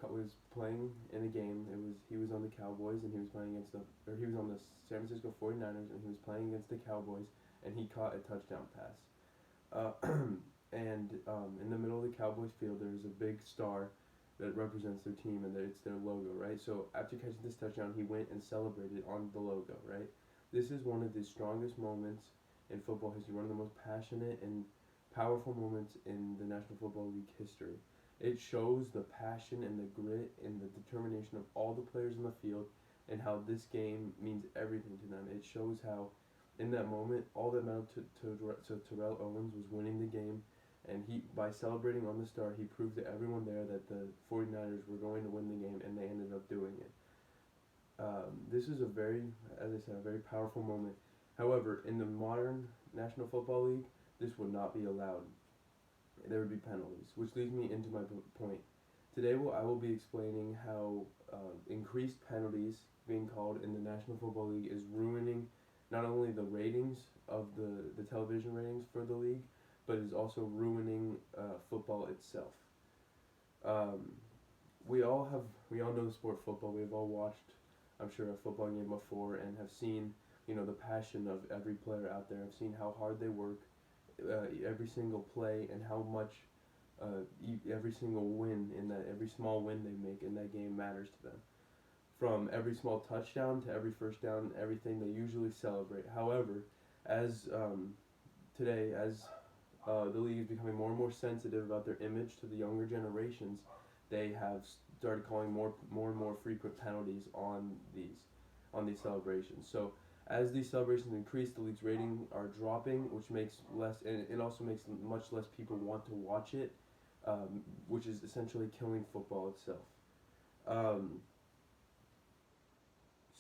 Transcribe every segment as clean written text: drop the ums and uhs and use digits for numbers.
was playing in a game. He was on the Cowboys and he was playing against he was on the San Francisco 49ers and he was playing against the Cowboys and he caught a touchdown pass. And in the middle of the Cowboys field, there's a big star that represents their team and it's their logo, right? So after catching this touchdown, he went and celebrated on the logo, right? This is one of the strongest moments in football history, one of the most passionate and powerful moments in the National Football League history. It shows the passion and the grit and the determination of all the players in the field and how this game means everything to them. It shows how, in that moment, all that mattered to Terrell Owens was winning the game. And he, by celebrating on the star, he proved to everyone there that the 49ers were going to win the game, and they ended up doing it. This is a very, as I said, a very powerful moment. However, in the modern National Football League, this would not be allowed. There would be penalties, which leads me into my point. Today, I will be explaining how increased penalties being called in the National Football League is ruining not only the ratings of the television ratings for the league, but is also ruining football itself. Um, we all know the sport football. We've all watched, I'm sure, a football game before and have seen, the passion of every player out there. I've seen how hard they work, every single play, and how much every single win in that, every small win they make in that game matters to them. From every small touchdown to every first down, everything they usually celebrate. However, as today, as the league is becoming more and more sensitive about their image to the younger generations, they have started calling more and more frequent penalties on these celebrations. So as these celebrations increase, the league's rating are dropping, which makes less, and it also makes much less people want to watch it, which is essentially killing football itself. Um,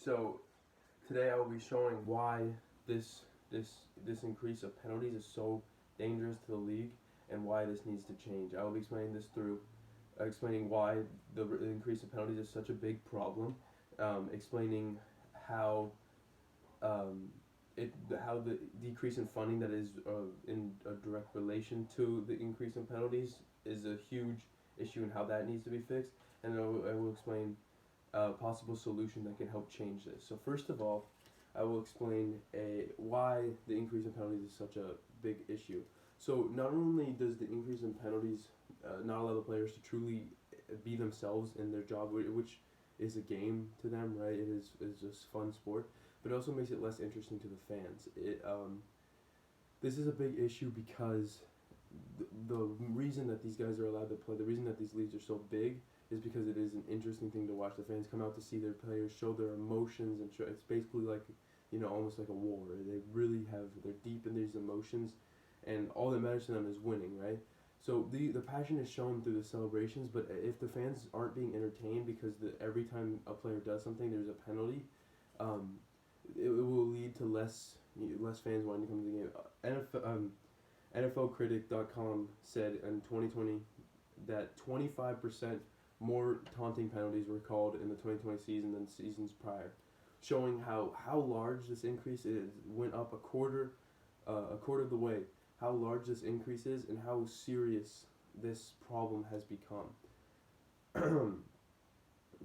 so today I will be showing why this this this increase of penalties is so dangerous to the league and why this needs to change. I will be explaining this through explaining why the increase of penalties is such a big problem, explaining how um, how the decrease in funding that is in a direct relation to the increase in penalties is a huge issue and how that needs to be fixed, and I will explain a possible solution that can help change this. So first of all, I will explain why the increase in penalties is such a big issue. So not only does the increase in penalties not allow the players to truly be themselves in their job, which is a game to them, right? It is just fun sport, but it also makes it less interesting to the fans. This is a big issue because the reason that these guys are allowed to play, the reason that these leagues are so big, is because it is an interesting thing to watch. The fans come out to see their players show their emotions and show. It's basically like, almost like a war. They really they're deep in these emotions, and all that matters to them is winning, right? So the passion is shown through the celebrations, but if the fans aren't being entertained because every time a player does something, there's a penalty, um, it will lead to less fans wanting to come to the game. NFLcritic.com said in 2020 that 25% more taunting penalties were called in the 2020 season than seasons prior, showing how large this increase is. Went up a quarter of the way. How large this increase is and how serious this problem has become.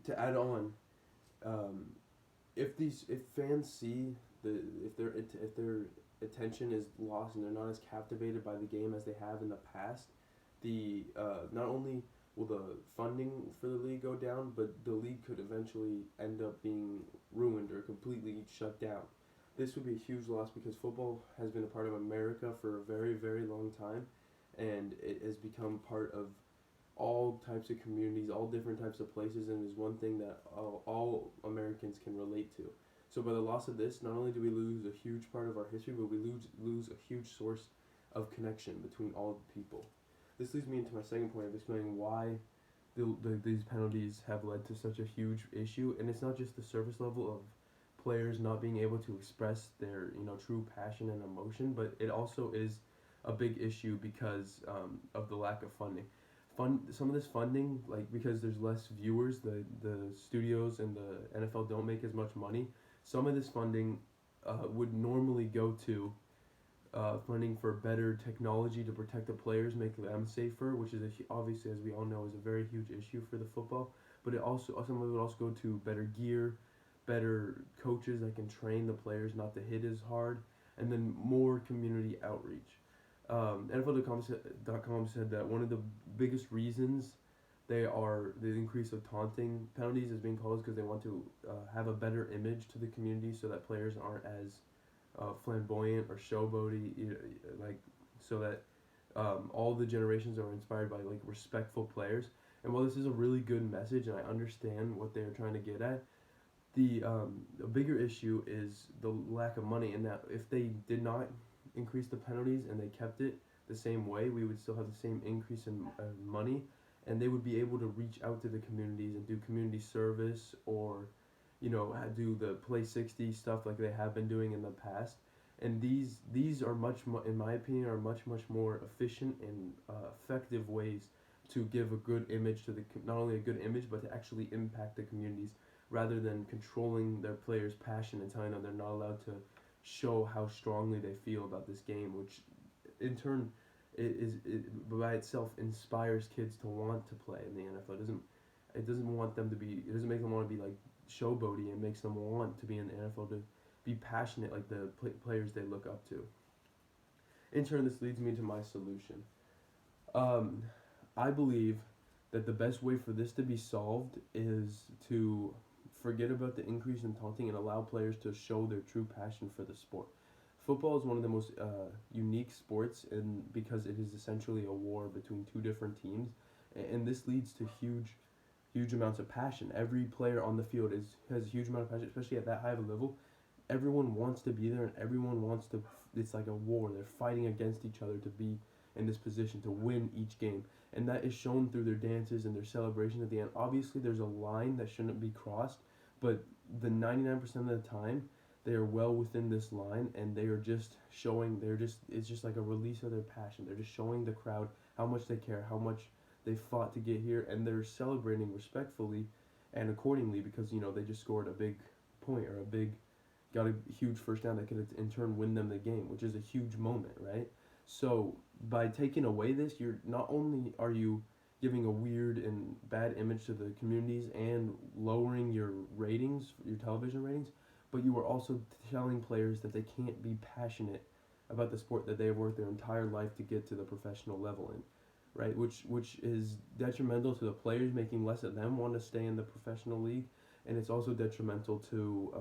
To add on, if fans see if their attention is lost and they're not as captivated by the game as they have in the past, the not only will the funding for the league go down, but the league could eventually end up being ruined or completely shut down. This would be a huge loss because football has been a part of America for a very, very long time, and it has become part of all types of communities, all different types of places, and is one thing that all Americans can relate to. So by the loss of this, not only do we lose a huge part of our history, but we lose a huge source of connection between all people. This leads me into my second point of explaining why these penalties have led to such a huge issue, and it's not just the surface level of players not being able to express their true passion and emotion, but it also is a big issue because of the lack of funding. Some of this funding, like because there's less viewers, the studios and the NFL don't make as much money. Some of this funding would normally go to funding for better technology to protect the players, make them safer, which is obviously, as we all know, is a very huge issue for the football. But it also, some of it would also go to better gear, better coaches that can train the players not to hit as hard, and then more community outreach. NFL.com said that one of the biggest reasons the increase of taunting penalties is being called is because they want to have a better image to the community so that players aren't as flamboyant or showboaty, like so that all the generations are inspired by like respectful players. And while this is a really good message, and I understand what they're trying to get at, the bigger issue is the lack of money. And that if they did not increase the penalties and they kept it the same way, we would still have the same increase in money, and they would be able to reach out to the communities and do community service, or do the Play 60 stuff like they have been doing in the past. And these are much more, in my opinion, are much more efficient and effective ways to give a good image to not only a good image, but to actually impact the communities, rather than controlling their players' passion and telling them they're not allowed to show how strongly they feel about this game, which in turn by itself inspires kids to want to play in the NFL. It doesn't make them want to be like showboaty. It makes them want to be in the NFL, to be passionate like the players they look up to. In turn, this leads me to my solution. I believe that the best way for this to be solved is to forget about the increase in taunting and allow players to show their true passion for the sport. Football is one of the most unique sports, and because it is essentially a war between two different teams, and this leads to huge amounts of passion. Every player on the field has a huge amount of passion, especially at that high of a level. Everyone wants to be there, and everyone wants to. It's like a war. They're fighting against each other to be in this position to win each game, and that is shown through their dances and their celebration at the end. Obviously, there's a line that shouldn't be crossed, but the 99% of the time, they are well within this line, and they are just showing. It's just like a release of their passion. They're just showing the crowd how much they care, how much they fought to get here, and they're celebrating respectfully and accordingly, because they just scored a big point, or got a huge first down that could in turn win them the game, which is a huge moment, right? So by taking away this, you're not only are you giving a weird and bad image to the communities and lowering your ratings, your television ratings, but you are also telling players that they can't be passionate about the sport that they have worked their entire life to get to the professional level in, right? Which is detrimental to the players, making less of them want to stay in the professional league, and it's also detrimental to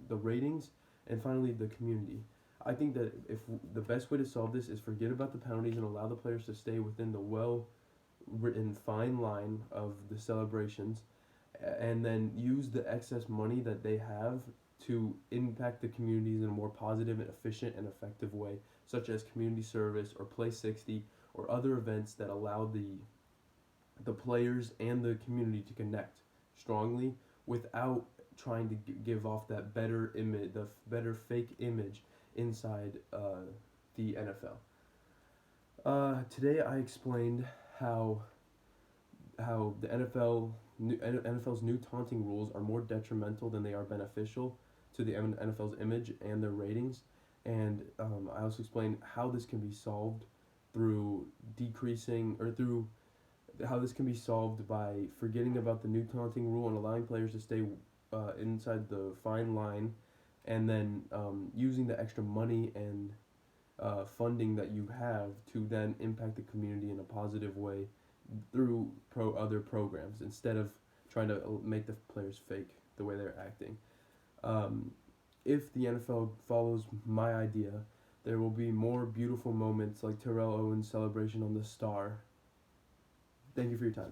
the ratings, and finally the community. I think that if the best way to solve this is forget about the penalties and allow the players to stay within the well-written fine line of the celebrations, and then use the excess money that they have to impact the communities in a more positive and efficient and effective way, such as community service or Play 60 or other events that allow the players and the community to connect strongly without trying to give off that better image, the better fake image inside the NFL. Today I explained how the NFL's new taunting rules are more detrimental than they are beneficial to the NFL's image and their ratings, and I also explained how this can be solved through how this can be solved by forgetting about the new taunting rule and allowing players to stay inside the fine line, and then using the extra money and funding that you have to then impact the community in a positive way through other programs, instead of trying to make the players fake the way they're acting. If the NFL follows my idea, there will be more beautiful moments like Terrell Owens' celebration on the star. Thank you for your time.